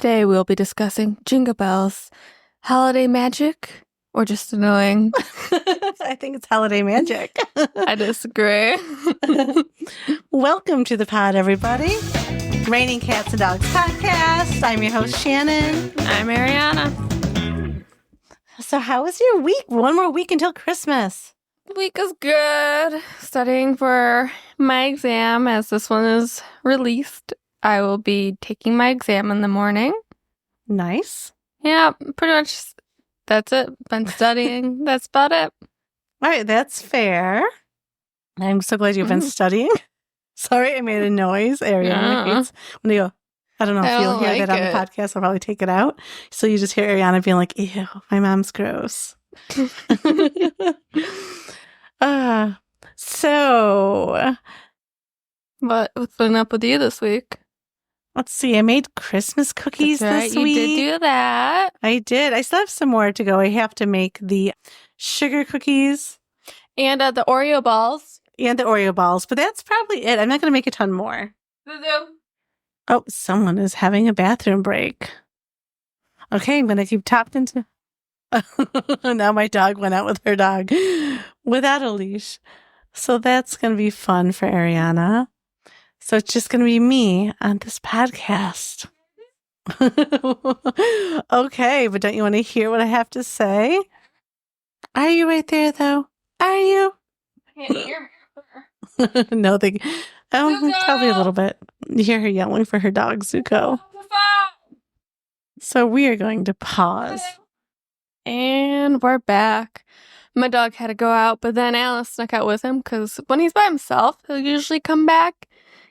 Today we'll be discussing Jingle Bells, holiday magic, or just annoying. I think it's holiday magic. I disagree. Welcome to the pod, everybody. Raining Cats and Dogs podcast. I'm your host, Shannon. I'm Arianna. So how was your week? One more week until Christmas. The week is good. Studying for my exam as this one is released. I will be taking my exam in the morning. Nice. Yeah, pretty much that's it. Been studying. That's about it. All right, that's fair. I'm so glad you've been studying. Sorry, I made a noise. Ariana hates when they go, I don't know if you'll hear that on the podcast. I'll probably take it out. So you just hear Ariana being like, ew, my mom's gross. So what's been up with you this week? Let's see. I made Christmas cookies this week. You did do that. I did. I still have some more to go. I have to make the sugar cookies. And the Oreo balls. And the Oreo balls. But that's probably it. I'm not going to make a ton more. Oh, someone is having a bathroom break. Okay, I'm going to keep tapped into... Now my dog went out with her dog without a leash. So that's going to be fun for Ariana. So it's just going to be me on this podcast. Okay, but don't you want to hear what I have to say? Are you right there, though? Are you? I can't hear her. No, probably a little bit. You hear her yelling for her dog, Zuko. So we are going to pause. And we're back. My dog had to go out, but then Alice snuck out with him because when he's by himself, he'll usually come back.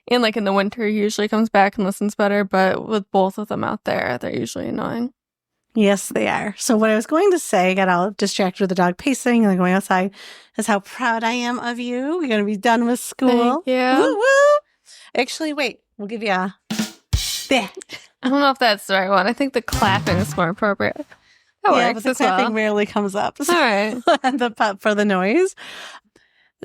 And like in the winter, he usually comes back and listens better. But with both of them out there, they're usually annoying. Yes, they are. So what I was going to say, I got all distracted with the dog pacing and going outside, is how proud I am of you. You're going to be done with school. Thank you. Woo woo. Actually, wait. We'll give you a... There. I don't know if that's the right one. I think the clapping is more appropriate. That yeah, works but the clapping rarely comes up. So, all right. For the noise.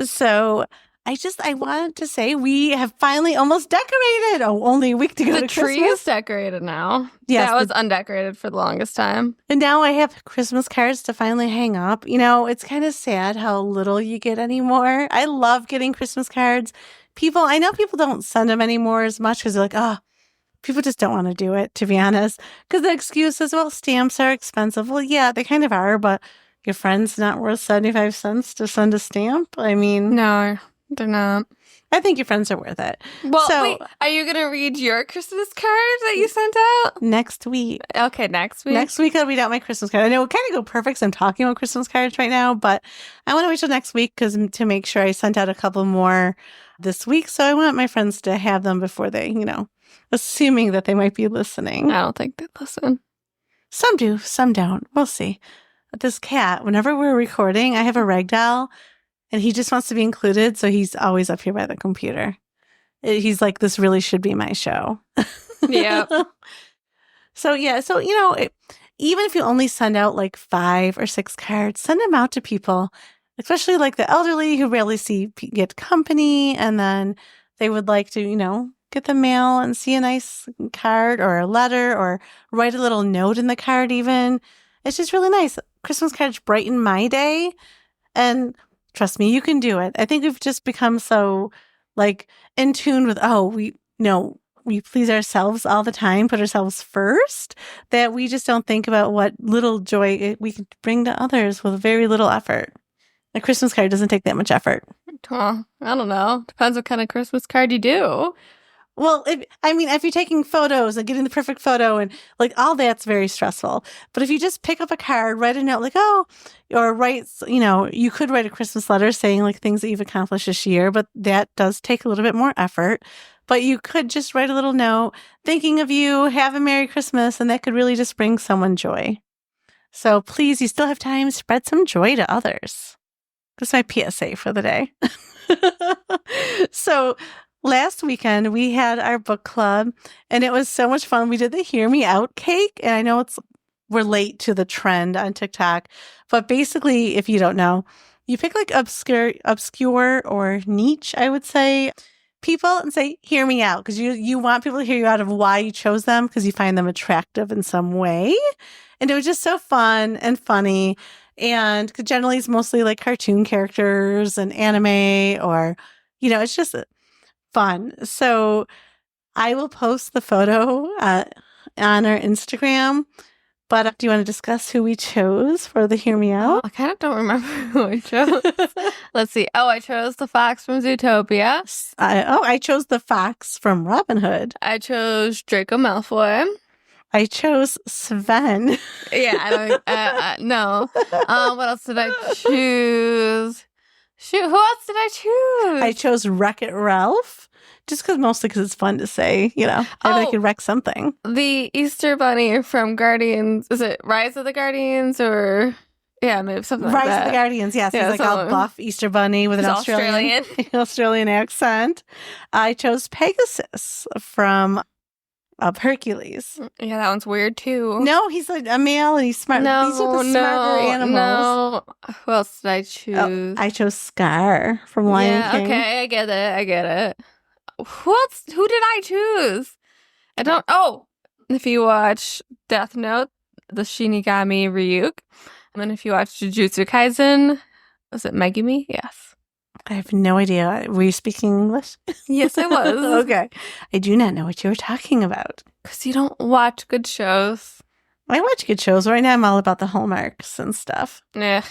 So... I wanted to say we have finally almost decorated. Oh, only a week to go to Christmas. The tree is decorated now. Yes. That was undecorated for the longest time. And now I have Christmas cards to finally hang up. You know, it's kind of sad how little you get anymore. I love getting Christmas cards. I know people don't send them anymore as much because they're like, oh, people just don't want to do it, to be honest. Because the excuse is, well, stamps are expensive. Well, yeah, they kind of are, but your friend's not worth 75 cents to send a stamp. I mean... No. They're not. I think your friends are worth it. Well, wait, are you going to read your Christmas card that you sent out? Next week. Okay, next week. Next week I'll read out my Christmas card. I know it kind of go perfect because I'm talking about Christmas cards right now, but I want to wait till next week to make sure I sent out a couple more this week. So I want my friends to have them before they, assuming that they might be listening. I don't think they listen. Some do, some don't. We'll see. But this cat, whenever we're recording, I have a ragdoll. And he just wants to be included, so he's always up here by the computer. He's like, this really should be my show. Yeah. So, even if you only send out like 5 or 6 cards, send them out to people, especially like the elderly who rarely get company, and then they would like to, get the mail and see a nice card or a letter or write a little note in the card even. It's just really nice. Christmas cards brighten my day, and... trust me, you can do it. I think we've just become so in tune with, we please ourselves all the time, put ourselves first, that we just don't think about what little joy we can bring to others with very little effort. A Christmas card doesn't take that much effort. Well, I don't know. Depends what kind of Christmas card you do. Well, if you're taking photos and getting the perfect photo and all that's very stressful. But if you just pick up a card, write a note or write, you could write a Christmas letter saying things that you've accomplished this year, but that does take a little bit more effort. But you could just write a little note thinking of you, have a Merry Christmas, and that could really just bring someone joy. So please, you still have time, spread some joy to others. That's my PSA for the day. So last weekend, we had our book club, and it was so much fun. We did the Hear Me Out cake, and I know we're late to the trend on TikTok, but basically, if you don't know, you pick obscure or niche, I would say, people and say, hear me out. Because you want people to hear you out of why you chose them because you find them attractive in some way. And it was just so fun and funny. And generally it's mostly like cartoon characters and anime or, it's just fun. So I will post the photo on our Instagram. But do you want to discuss who we chose for the Hear Me Out? I kind of don't remember who I chose. Let's see. Oh, I chose the fox from Zootopia. I chose the fox from Robin Hood. I chose Draco Malfoy. I chose Sven. Yeah, I don't. No. What else did I choose? Shoot, who else did I choose? I chose Wreck-It Ralph. Just mostly because it's fun to say, maybe I could wreck something. The Easter Bunny from Guardians. Is it Rise of the Guardians or... Yeah, maybe something like that. Rise of the Guardians, yes. Yeah, he's like all buff Easter Bunny with an Australian accent. I chose Pegasus from Hercules. Yeah, that one's weird too. No, he's a male and he's smart. No, these are the smarter animals. No. Who else did I choose? I chose Scar from Lion King. Okay, I get it. Who did I choose? I don't... Oh! If you watch Death Note, the Shinigami Ryuk. And then if you watch Jujutsu Kaisen, was it Megumi? Yes. I have no idea. Were you speaking English? Yes, I was. Okay. I do not know what you were talking about. Because you don't watch good shows. I watch good shows. Right now I'm all about the hallmarks and stuff. Yeah.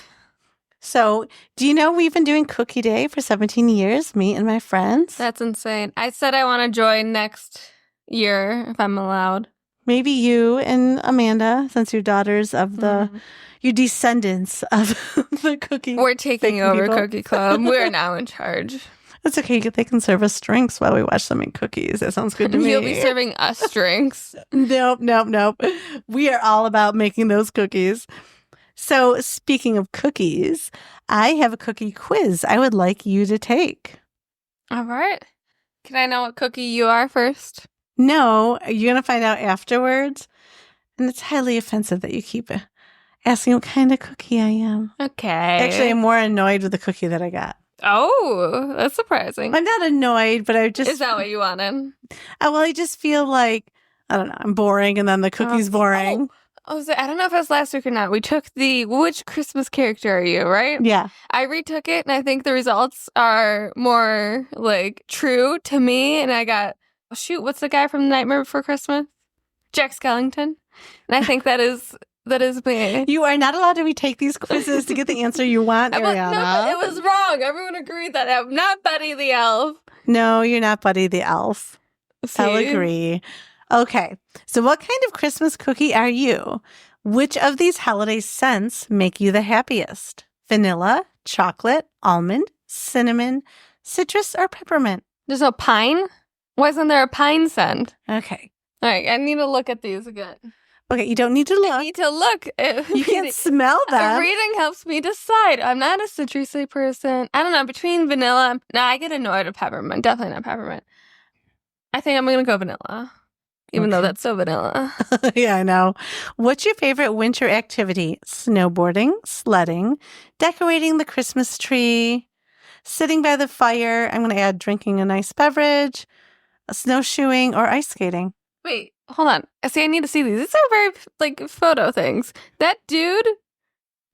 So, do you know we've been doing Cookie Day for 17 years, me and my friends? That's insane. I said I want to join next year if I'm allowed. Maybe you and Amanda, since you're daughters of your descendants of the cookie. We're taking over Cookie Club. We're now in charge. That's okay. They can serve us drinks while we watch them make cookies. That sounds good to me. You'll be serving us drinks. Nope. We are all about making those cookies. So, speaking of cookies, I have a cookie quiz I would like you to take. All right. Can I know what cookie you are first? No, you're going to find out afterwards. And it's highly offensive that you keep asking what kind of cookie I am. Okay. Actually, I'm more annoyed with the cookie that I got. Oh, that's surprising. I'm not annoyed, but I just... Is that what you wanted? Well, I just feel like, I don't know, I'm boring and then the cookie's boring. I don't know if it was last week or not. We took which Christmas character are you, right? Yeah. I retook it, and I think the results are more, true to me. And I got, what's the guy from Nightmare Before Christmas? Jack Skellington. And I think that is me. You are not allowed to retake these quizzes to get the answer you want, Arianna. No, it was wrong. Everyone agreed that I'm not Buddy the Elf. No, you're not Buddy the Elf. See? I'll agree. Okay, so what kind of Christmas cookie are you? Which of these holiday scents make you the happiest? Vanilla, chocolate, almond, cinnamon, citrus, or peppermint? There's no pine? Why isn't there a pine scent? Okay. All right, I need to look at these again. Okay, you don't need to look. I need to look. You can't smell them. Reading helps me decide. I'm not a citrusy person. I don't know, between vanilla... No, I get annoyed with peppermint. Definitely not peppermint. I think I'm going to go vanilla. Even though that's so vanilla. Yeah, I know. What's your favorite winter activity? Snowboarding, sledding, decorating the Christmas tree, sitting by the fire. I'm going to add drinking a nice beverage, snowshoeing, or ice skating. Wait, hold on. See, I need to see these. These are very, photo things. That dude...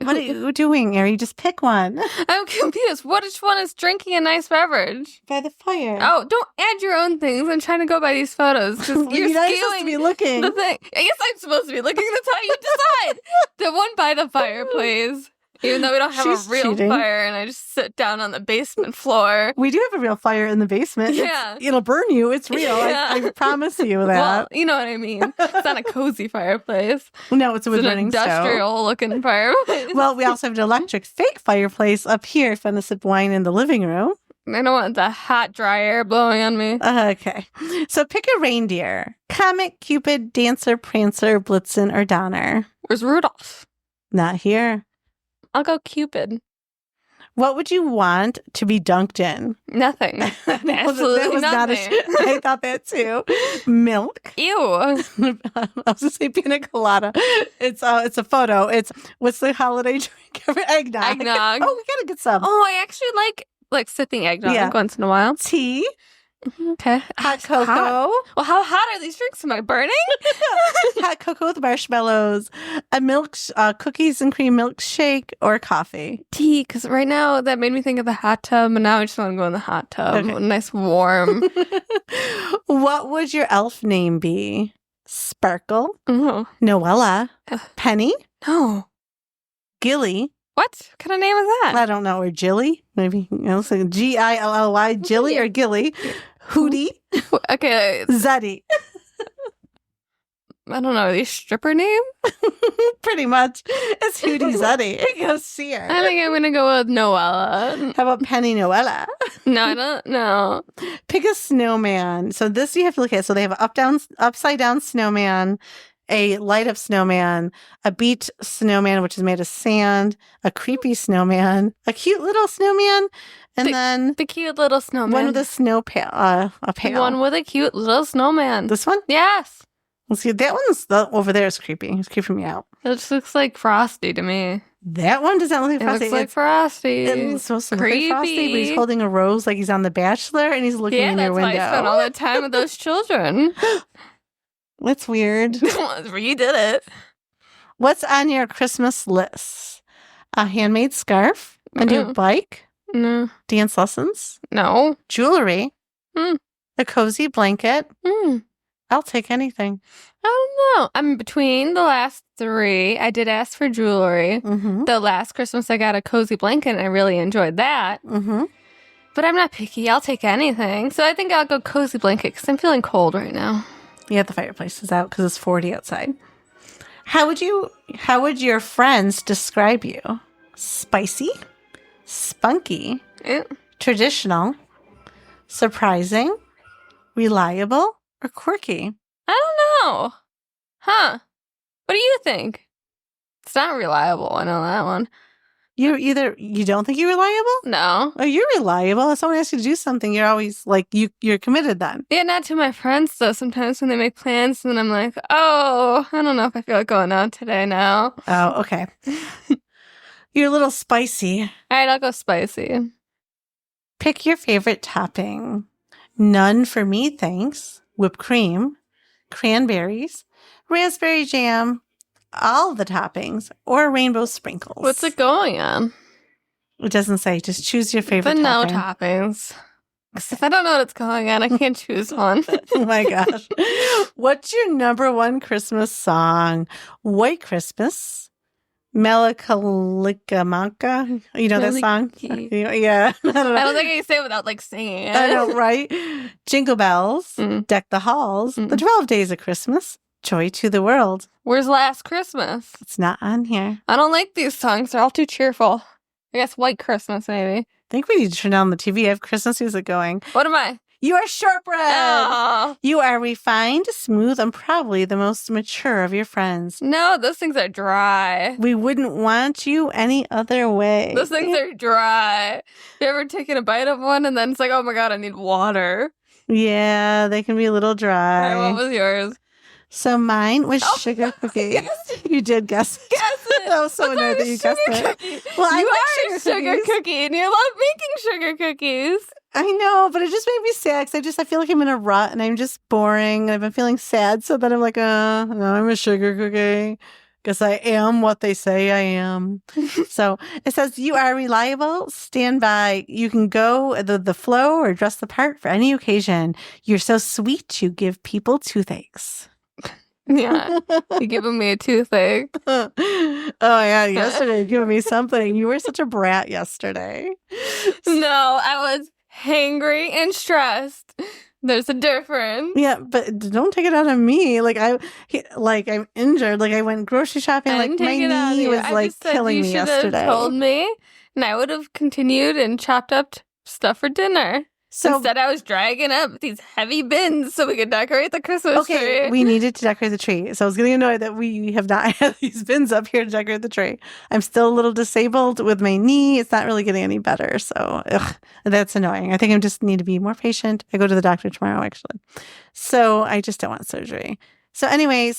What are you doing, Ari? Just pick one. I'm confused. Which one is drinking a nice beverage? By the fire. Oh, don't add your own things. I'm trying to go by these photos. Because you're supposed to be looking. The thing. I guess I'm supposed to be looking. That's how you decide. The one by the fire, please. Even though we don't have a real fire and I just sit down on the basement floor. We do have a real fire in the basement. Yeah. It'll burn you. It's real. Yeah. I promise you that. Well, you know what I mean. It's not a cozy fireplace. No, it's a wood-burning stove. Industrial-looking fireplace. Well, we also have an electric fake fireplace up here if I'm going to sip wine in the living room. I don't want the hot, dry air blowing on me. Okay. So pick a reindeer. Comet, Cupid, Dancer, Prancer, Blitzen, or Donner. Where's Rudolph? Not here. I'll go Cupid. What would you want to be dunked in? Nothing. Absolutely nothing. I thought that too. Milk. Ew. I was going to say pina colada. It's a photo. What's the holiday drink? Eggnog. Eggnog. Oh, we got to get some. Oh, I actually like sipping eggnog once in a while. Tea. Okay. Hot It's cocoa. hot. Well, how hot are these drinks? Am I burning? Hot cocoa with marshmallows, a cookies and cream milkshake, or coffee. Tea, because right now that made me think of the hot tub, and now I just want to go in the hot tub. Okay. Nice warm. What would your elf name be? Sparkle, Oh, Noella, Penny, no. Gilly. What kind of name is that? I don't know, or Jilly, maybe. Like Gilly, Jilly or Gilly. Hootie, Okay, Zeddy. I don't know. Are these stripper name? Pretty much. It's Hootie Zeddy. Go see her. I think I'm going to go with Noella. How about Penny Noella? No, I don't know. Pick a snowman. So this you have to look at. So they have an upside down snowman, a light up snowman, a beach snowman, which is made of sand, a creepy snowman, a cute little snowman, and then The cute little snowman. one with a snow pail, a pail. One with a cute little snowman. This one? Yes. Let's see. That one's over there is creepy. It's creeping me out. It just looks like Frosty to me. That one does not look like It Frosty. looks like Frosty. It's supposed to look like Frosty, but he's holding a rose like he's on The Bachelor, and he's looking in your window. Yeah, that's why I spent all that time with those children. That's weird. You did it. What's on your Christmas list? A handmade scarf, a new bike, No. dance lessons, No. jewelry, Hmm. a cozy blanket. Hmm. I'll take anything. I don't know. I'm between the last three. I did ask for jewelry. Mm-hmm. The last Christmas, I got a cozy blanket, and I really enjoyed that. Mm-hmm. But I'm not picky. I'll take anything. So I think I'll go cozy blanket because I'm feeling cold right now. Yeah, the fireplace is out because it's 40 outside. How would your friends describe you? Spicy, spunky, Eh, traditional, surprising, reliable, or quirky? I don't know. Huh. What do you think? It's not reliable. I know that one. You don't think you're reliable? No. Oh, you're reliable. If someone asks you to do something, you're always like you're committed then. Yeah, not to my friends, though. Sometimes when they make plans, and then I'm like, oh, I don't know if I feel like going out today now. Oh, okay. You're a little spicy. All right, I'll go spicy. Pick your favorite topping. None for me, thanks. Whipped cream, cranberries, raspberry jam, all the toppings, or rainbow sprinkles. What's it going on? It doesn't say. Just choose your favorite But no topping. toppings. 'Cause if I don't know what it's going on, I can't choose one. Oh my gosh. What's your number one Christmas song? White Christmas, Melancholica. You know that song? Yeah. I don't know. I don't think I can say it without like singing it. I know, right? Jingle Bells, Mm. Deck the Halls, Mm. The 12 Days of Christmas, Joy to the World. Where's Last Christmas? It's not on here. I don't like these songs. They're all too cheerful. I guess White Christmas, maybe. I think we need to turn down the TV. I have Christmas music going. What am I? You are shortbread. Oh. You are refined, smooth, and probably the most mature of your friends. No, those things are dry. We wouldn't want you any other way. Those things are dry. You ever taken a bite of one and then it's like, oh my God, I need water? Yeah, they can be a little All dry. right, what was yours? So mine was Oh, sugar cookie. Yes. You did guess it. Guess it. I was so I thought annoyed it that was you guessed sugar it. cookie. Well, I You like are a sugar sugar cookies. cookie and you love making sugar cookies. I know, but it just made me sad because I feel like I'm in a rut and I'm just boring and I've been feeling sad. So then I'm like, no, I'm a sugar cookie because I am what they say I am. So it says you are reliable, stand by. You can go the flow or dress the part for any occasion. You're so sweet, you give people toothaches. Yeah, you're giving me a toothache. Oh yeah, yesterday you gave me something. You were such a brat yesterday. No, I was hangry and stressed. There's a difference. Yeah, but don't take it out on me. I'm injured. Like I went grocery shopping. I Like didn't my take it out of knee you. was I like just said killing you me should yesterday. have told me, and I would have continued and chopped up stuff for dinner. So Instead, I was dragging up these heavy bins so we could decorate the Christmas okay, tree. we needed to decorate the tree. So I was getting annoyed that we have not had these bins up here to decorate the tree. I'm still a little disabled with my knee. It's not really getting any better. So that's annoying. I think I just need to be more patient. I go to the doctor tomorrow, actually. So I just don't want surgery. So anyway,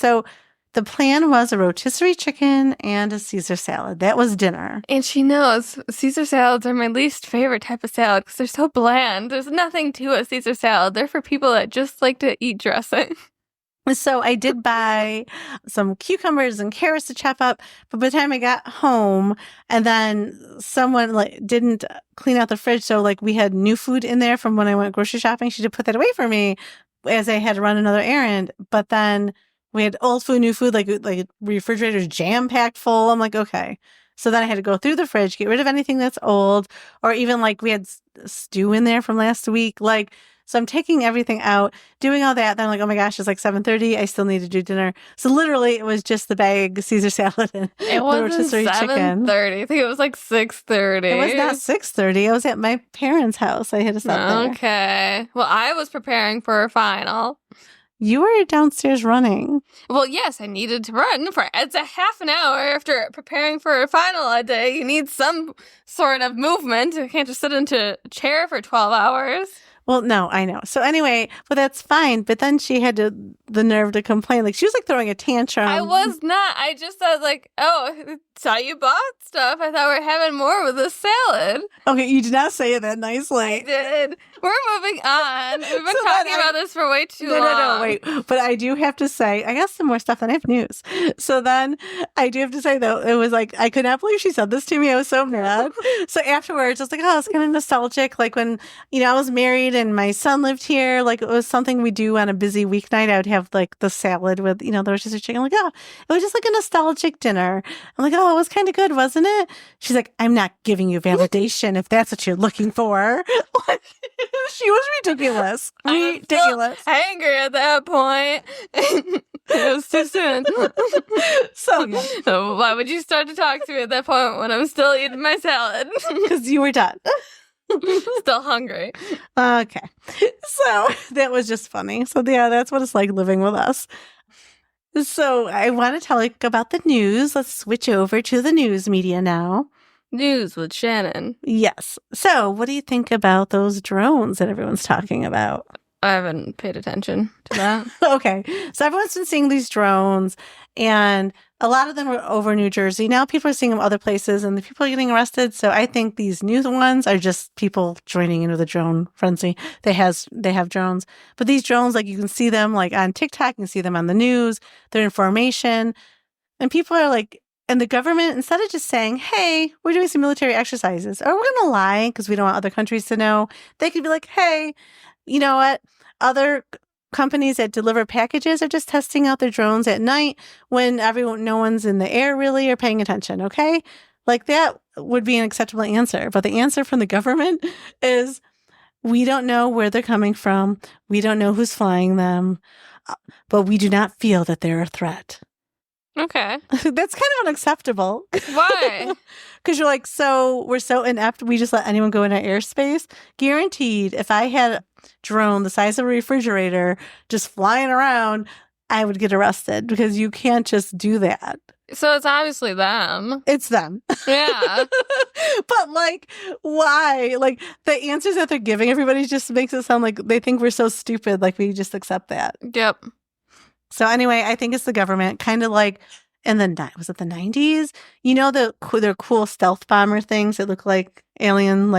The plan was a rotisserie chicken and a Caesar salad. That was dinner. And she knows Caesar salads are my least favorite type of salad because they're so bland. There's nothing to a Caesar salad. They're for people that just like to eat dressing. So I did buy some cucumbers and carrots to chop up, but by the time I got home, and then someone didn't clean out the fridge, so we had new food in there from when I went grocery shopping. She did put that away for me as I had to run another errand. But then we had old food, new food, like refrigerator's jam packed full. I'm like, okay. So then I had to go through the fridge, get rid of anything that's old, or even we had stew in there from last week, So I'm taking everything out, doing all that. Then I'm like, oh my gosh, it's 7:30. I still need to do dinner. So literally, it was just the bag Caesar salad and it wasn't the rotisserie chicken. 7:30. I think it was 6:30. It was not 6:30. I was at my parents' house. I had to stop there. Okay. Well, I was preparing for a final. You were downstairs running. Well, yes, I needed to run for it's a half an hour after preparing for a final a day. You need some sort of movement. You can't just sit into a chair for 12 hours. Well, no, I know. So anyway, well, that's fine. But then she had the nerve to complain. She was throwing a tantrum. I was not. I just thought oh, saw you bought stuff. I thought we were having more with this salad. Okay, you did not say it that nicely. I did. We're moving on. We've been talking about this for way too long. No, wait. But I do have to say, I got some more stuff and I have news. So then I do have to say, though, it was I could not believe she said this to me. I was so mad. So afterwards, I was oh, it's kind of nostalgic. When, I was married and my son lived here, it was something we do on a busy weeknight. I would have the salad with, the rotisserie chicken. I'm oh, it was just a nostalgic dinner. I'm oh, it was kind of good, wasn't it? She's I'm not giving you validation if that's what you're looking for. She was ridiculous. Ridiculous. Angry at that point. It was too soon. So why would you start to talk to me at that point when I'm still eating my salad? Because you were done. Still hungry. Okay. So that was just funny. So yeah, that's what it's like living with us. So I want to tell you about the news. Let's switch over to the news media now. News with Shannon. Yes. So what do you think about those drones that everyone's talking about? I haven't paid attention to that. Okay. So everyone's been seeing these drones, and a lot of them are over New Jersey. Now people are seeing them other places, and the people are getting arrested. So I think these new ones are just people joining into the drone frenzy. They have drones. But these drones, you can see them on TikTok, you can see them on the news, they're information. And people are and the government, instead of just saying, hey, we're doing some military exercises, or we're going to lie because we don't want other countries to know, they could be hey, you know what? Other companies that deliver packages are just testing out their drones at night when no one's in the air really or paying attention, okay? That would be an acceptable answer. But the answer from the government is, we don't know where they're coming from. We don't know who's flying them, but we do not feel that they're a threat. Okay. That's kind of unacceptable. Why? Because you're so we're so inept, we just let anyone go in our airspace. Guaranteed, if I had a drone the size of a refrigerator just flying around, I would get arrested because you can't just do that. So it's obviously them. It's them. Yeah. But why? The answers that they're giving everybody just makes it sound like they think we're so stupid, we just accept that. Yep. So anyway, I think it's the government, kind of in was it the 90s? Their cool stealth bomber things that look like alien,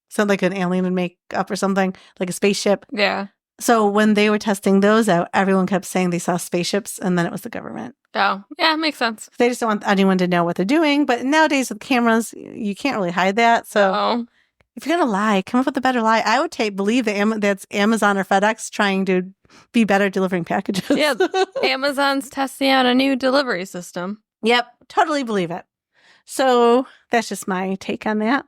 sound like an alien in makeup or something, like a spaceship. Yeah. So when they were testing those out, everyone kept saying they saw spaceships, and then it was the government. Oh, yeah, makes sense. They just don't want anyone to know what they're doing. But nowadays with cameras, you can't really hide that. So if you're going to lie, come up with a better lie. I would believe that's Amazon or FedEx trying to be better delivering packages. Yeah, Amazon's testing out a new delivery system. Yep, totally believe it. So that's just my take on that.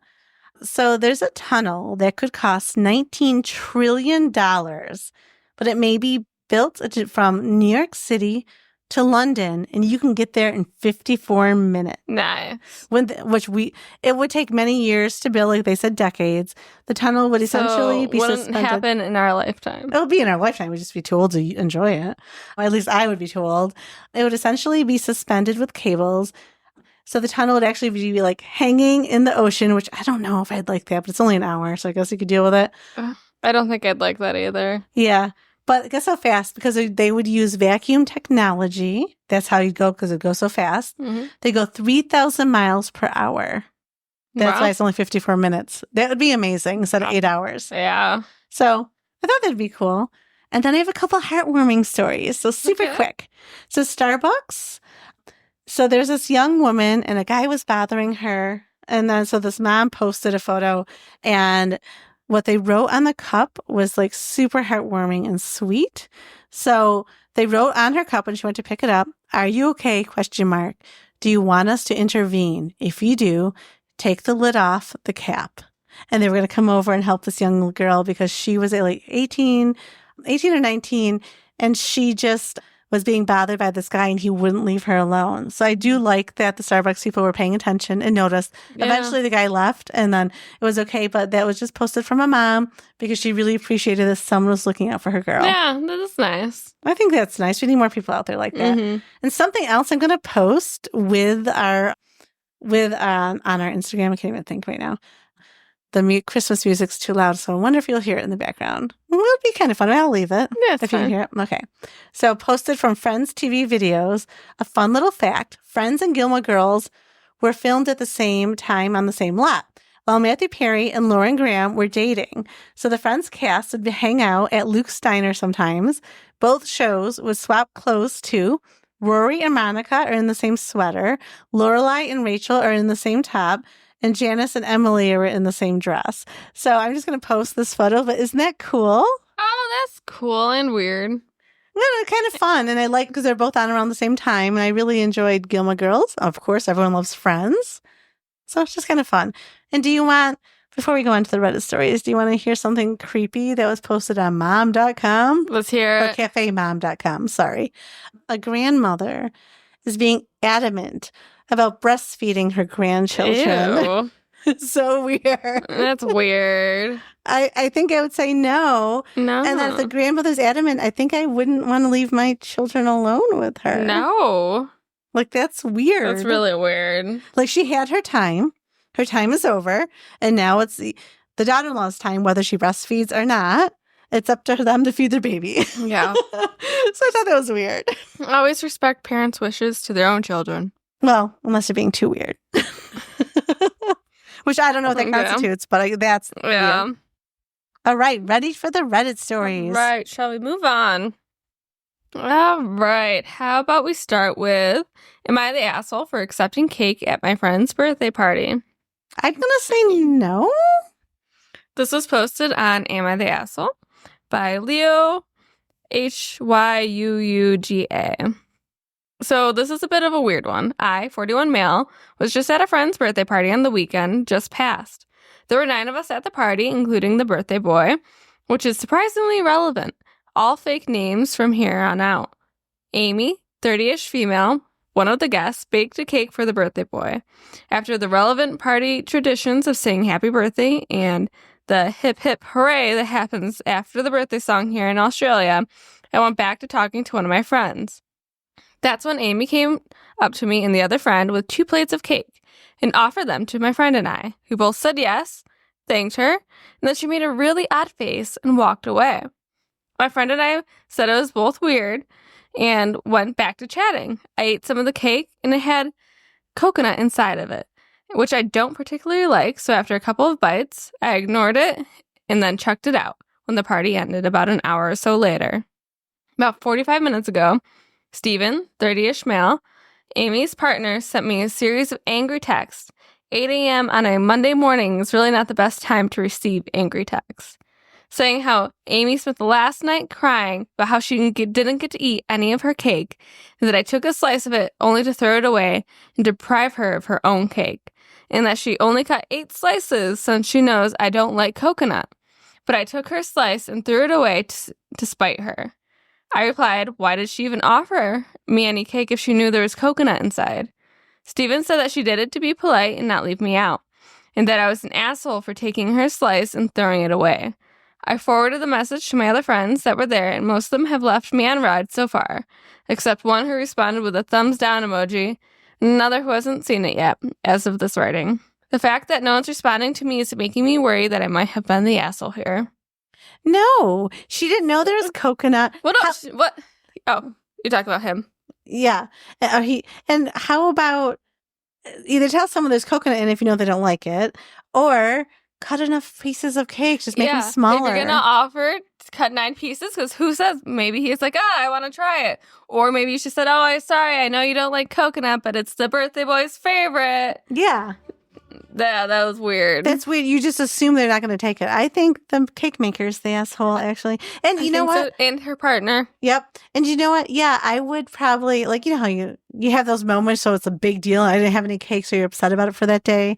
So there's a tunnel that could cost $19 trillion, but it may be built from New York City to London, and you can get there in 54 minutes. Nice. It would take many years to build, they said decades. The tunnel would essentially be suspended. Wouldn't happen in our lifetime. It would be in our lifetime. We'd just be too old to enjoy it. Or at least I would be too old. It would essentially be suspended with cables. So the tunnel would actually be hanging in the ocean, which I don't know if I'd like that, but it's only an hour, so I guess you could deal with it. I don't think I'd like that either. Yeah. But guess how fast? Because they would use vacuum technology. That's how you'd go, because it'd go so fast. Mm-hmm. They go 3,000 miles per hour. That's why it's only 54 minutes. That would be amazing instead of 8 hours. Yeah. So I thought that'd be cool. And then I have a couple heartwarming stories. So super Okay. quick. So Starbucks. So there's this young woman and a guy was bothering her. And then so this mom posted a photo, and what they wrote on the cup was like super heartwarming and sweet. So they wrote on her cup when she went to pick it up, "Are you okay? Question mark. Do you want us to intervene? If you do, take the lid off the cap." And they were going to come over and help this young girl because she was like 18 or 19, and she just was being bothered by this guy and he wouldn't leave her alone. So I do like that the Starbucks people were paying attention and noticed. Yeah. Eventually the guy left and then it was okay, but that was just posted from a mom because she really appreciated this. Someone was looking out for her girl. Yeah, that is nice. I think that's nice. We need more people out there like that. Mm-hmm. And something else I'm going to post on our Instagram. I can't even think right now. The Christmas music's too loud, so I wonder if you'll hear it in the background. It would be kind of fun. I'll leave it. Yeah, it's if you can fine. hear it. Okay. So posted from Friends TV videos, a fun little fact. Friends and Gilmore Girls were filmed at the same time on the same lot, while Matthew Perry and Lauren Graham were dating. So the Friends cast would hang out at Luke's Diner sometimes. Both shows would swap clothes too. Rory and Monica are in the same sweater. Lorelai and Rachel are in the same top. And Janice and Emily are in the same dress. So I'm just going to post this photo, but isn't that cool? Oh, that's cool and weird. Yeah, kind of fun. And I like, because they're both on around the same time. And I really enjoyed Gilmore Girls. Of course, everyone loves Friends. So it's just kind of fun. And before we go on to the Reddit stories, do you want to hear something creepy that was posted on mom.com? Let's hear Or it. cafemom.com, sorry. A grandmother is being adamant about breastfeeding her grandchildren. Ew. So weird. That's weird. I think I would say no. No. And then if the grandmother's adamant, I think I wouldn't want to leave my children alone with her. No. Like, that's weird. That's really weird. Like, she had her time. Her time is over. And now it's the daughter-in-law's time, whether she breastfeeds or not. It's up to them to feed their baby. Yeah. So I thought that was weird. Always respect parents' wishes to their own children. Well, unless they're being too weird. Which I don't know what that constitutes, but that's Yeah. weird. All right, ready for the Reddit stories. Right. Shall we move on? All right. How about we start with, am I the asshole for accepting cake at my friend's birthday party? I'm going to say no. This was posted on Am I the Asshole by Leo Hyuuga. So this is a bit of a weird one. I, 41 male, was just at a friend's birthday party on the weekend just passed. There were 9 of us at the party, including the birthday boy, which is surprisingly relevant. All fake names from here on out. Amy, 30-ish female, one of the guests, baked a cake for the birthday boy. After the relevant party traditions of saying happy birthday and the hip hip hooray that happens after the birthday song here in Australia, I went back to talking to one of my friends. That's when Amy came up to me and the other friend with 2 plates of cake and offered them to my friend and I, who both said yes, thanked her, and then she made a really odd face and walked away. My friend and I said it was both weird and went back to chatting. I ate some of the cake and it had coconut inside of it, which I don't particularly like, so after a couple of bites, I ignored it and then chucked it out when the party ended about an hour or so later. About 45 minutes ago, Steven, 30-ish male, Amy's partner, sent me a series of angry texts. 8 a.m. on a Monday morning is really not the best time to receive angry texts. Saying how Amy spent the last night crying about how she didn't get to eat any of her cake, and that I took a slice of it only to throw it away and deprive her of her own cake, and that she only cut 8 slices since she knows I don't like coconut. But I took her slice and threw it away to spite her. I replied, why did she even offer me any cake if she knew there was coconut inside? Steven said that she did it to be polite and not leave me out, and that I was an asshole for taking her slice and throwing it away. I forwarded the message to my other friends that were there, and most of them have left me on red so far, except one who responded with a thumbs down emoji, and another who hasn't seen it yet, as of this writing. The fact that no one's responding to me is making me worry that I might have been the asshole here. No, she didn't know there was coconut. What else? What? Oh, you're talking about him. Yeah. And how about either tell someone there's coconut in if you know they don't like it, or cut enough pieces of cake, just make them smaller. If you're gonna offer to cut 9 pieces, because who says, maybe he's like, I want to try it. Or maybe she said, I'm sorry, I know you don't like coconut, but it's the birthday boy's favorite. Yeah. Yeah, that was weird. That's weird. You just assume they're not going to take it. I think the cake maker's the asshole, actually. And you know what? So. And her partner. Yep. And you know what? Yeah, I would probably, like, you know how you have those moments, so it's a big deal. I didn't have any cake, so you're upset about it for that day.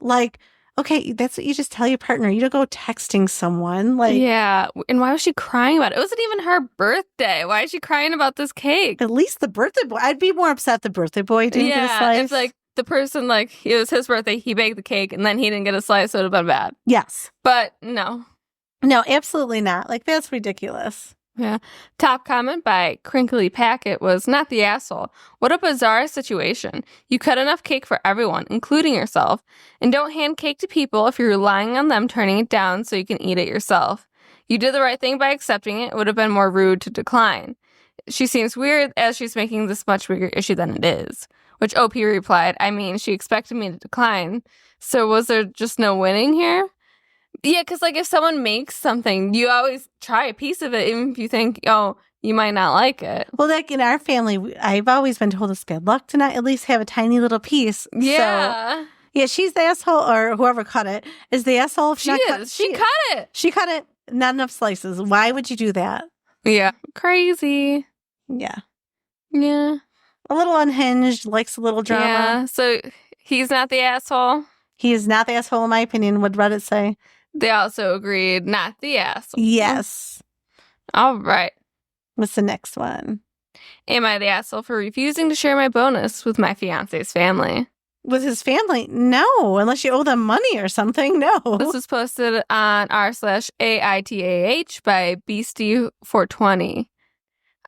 Like, okay, that's what you just tell your partner. You don't go texting someone. Like, yeah. And why was she crying about it? It wasn't even her birthday. Why is she crying about this cake? At least the birthday boy. I'd be more upset the birthday boy didn't get a slice. It's like, the person, like, it was his birthday, he baked the cake, and then he didn't get a slice, so it would have been bad. Yes. But no. No, absolutely not. Like, that's ridiculous. Yeah. Top comment by Crinkly Packet was, not the asshole. What a bizarre situation. You cut enough cake for everyone, including yourself, and don't hand cake to people if you're relying on them turning it down so you can eat it yourself. You did the right thing by accepting it. It would have been more rude to decline. She seems weird as she's making this much bigger issue than it is. Which OP replied, I mean, she expected me to decline. So was there just no winning here? Yeah, because, like, if someone makes something, you always try a piece of it, even if you think, you might not like it. Well, like, in our family, I've always been told it's bad luck to not at least have a tiny little piece. Yeah. So, yeah, she's the asshole, or whoever cut it is the asshole. She is. She cut it. She cut it. Not enough slices. Why would you do that? Yeah. Crazy. Yeah. Yeah. A little unhinged, likes a little drama. Yeah, so he's not the asshole? He is not the asshole, in my opinion. What did Reddit say? They also agreed, not the asshole. Yes. All right. What's the next one? Am I the asshole for refusing to share my bonus with my fiance's family? With his family? No, unless you owe them money or something. No. This was posted on r/AITAH by Beastie420.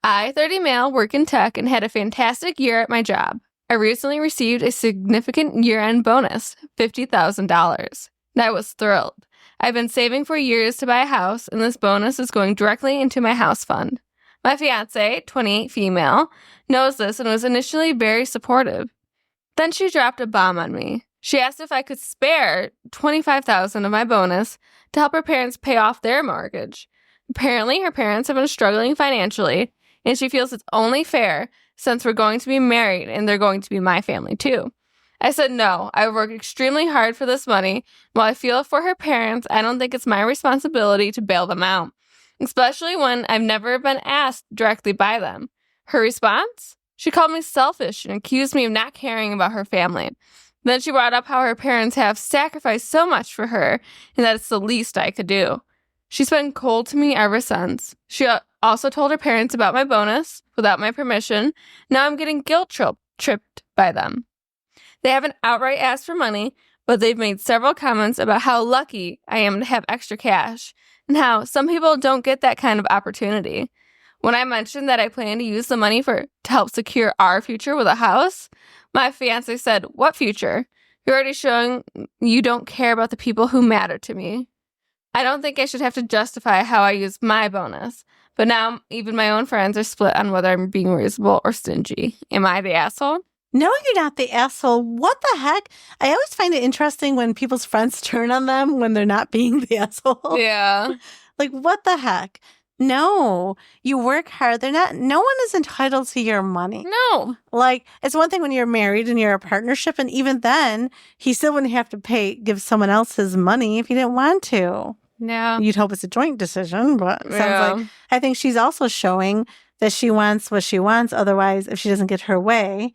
I, 30 male, work in tech and had a fantastic year at my job. I recently received a significant year-end bonus, $50,000. And I was thrilled. I've been saving for years to buy a house, and this bonus is going directly into my house fund. My fiance, 28 female, knows this and was initially very supportive. Then she dropped a bomb on me. She asked if I could spare $25,000 of my bonus to help her parents pay off their mortgage. Apparently, her parents have been struggling financially, and she feels it's only fair since we're going to be married and they're going to be my family too. I said no, I worked extremely hard for this money. While I feel for her parents, I don't think it's my responsibility to bail them out, especially when I've never been asked directly by them. Her response? She called me selfish and accused me of not caring about her family. Then she brought up how her parents have sacrificed so much for her and that it's the least I could do. She's been cold to me ever since. She also told her parents about my bonus without my permission. Now I'm getting guilt-tripped by them. They haven't outright asked for money, but they've made several comments about how lucky I am to have extra cash and how some people don't get that kind of opportunity. When I mentioned that I plan to use the money to help secure our future with a house, my fiance said, "What future? You're already showing you don't care about the people who matter to me." I don't think I should have to justify how I use my bonus, but now even my own friends are split on whether I'm being reasonable or stingy. Am I the asshole? No, you're not the asshole. What the heck? I always find it interesting when people's friends turn on them when they're not being the asshole. Yeah. Like, what the heck? No, you work hard. No one is entitled to your money. No. Like, it's one thing when you're married and you're a partnership, and even then, he still wouldn't have to give someone else his money if he didn't want to. Yeah. You'd hope it's a joint decision, but it sounds like, I think she's also showing that she wants what she wants. Otherwise, if she doesn't get her way,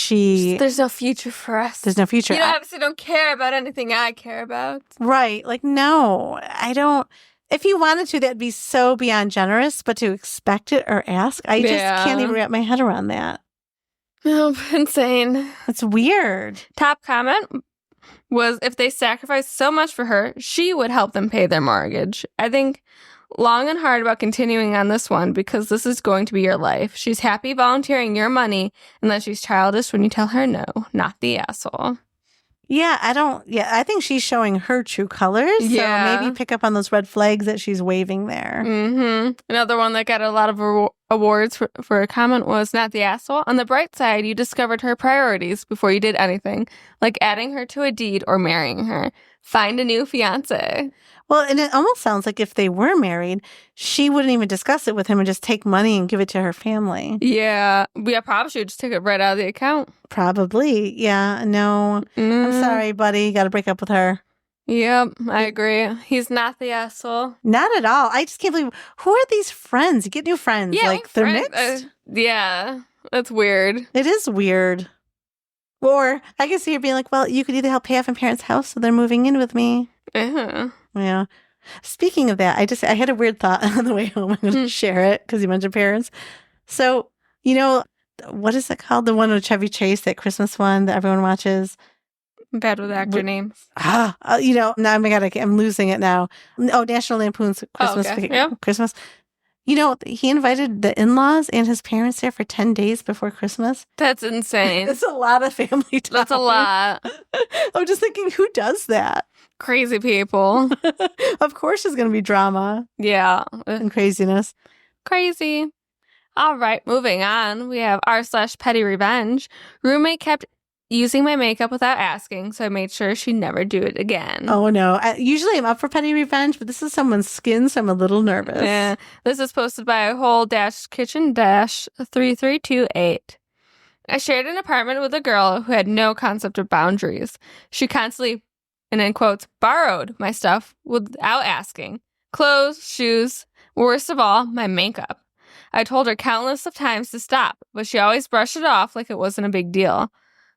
there's no future for us. There's no future. You obviously don't care about anything I care about. Right. Like, no, I don't. If you wanted to, that'd be so beyond generous, but to expect it or ask, I just can't even wrap my head around that. Oh, insane. It's weird. Top comment was, if they sacrificed so much for her, she would help them pay their mortgage. I think long and hard about continuing on this one because this is going to be your life. She's happy volunteering your money, and then she's childish when you tell her no, not the asshole. Yeah, I think she's showing her true colors. Yeah. So maybe pick up on those red flags that she's waving there. Another one that got a lot of awards for a comment was not the asshole. On the bright side, you discovered her priorities before you did anything, like adding her to a deed or marrying her. Find a new fiance. Well, and it almost sounds like if they were married, she wouldn't even discuss it with him and just take money and give it to her family. Yeah, probably should just take it right out of the account. Probably. Yeah, no. I'm sorry, buddy. Got to break up with her. Yep, I agree. He's not the asshole. Not at all. I just can't believe, who are these friends? You get new friends. Yeah, like, they're friends. mixed? Yeah, that's weird. It is weird. Or I can see her being like, well, you could either help pay off my parents' house so they're moving in with me. Yeah. Speaking of that, I had a weird thought on the way home. I'm going to share it because you mentioned parents. So, what is it called? The one with Chevy Chase, that Christmas one that everyone watches? I'm bad with actor names. Now, oh my God, I'm losing it now. Oh, National Lampoon's Christmas. Okay. Yep. Christmas. He invited the in-laws and his parents there for 10 days before Christmas. That's insane. That's a lot of family time. That's a lot. I'm just thinking, who does that? Crazy people. Of course there's going to be drama. Yeah. And craziness. Crazy. All right, moving on. We have r/petty revenge. Roommate kept using my makeup without asking, so I made sure she'd never do it again. Oh, no. Usually I'm up for petty revenge, but this is someone's skin, so I'm a little nervous. Yeah. This is posted by whole-kitchen-3328. I shared an apartment with a girl who had no concept of boundaries. She constantly, and in quotes, borrowed my stuff without asking. Clothes, shoes, worst of all, my makeup. I told her countless of times to stop, but she always brushed it off like it wasn't a big deal.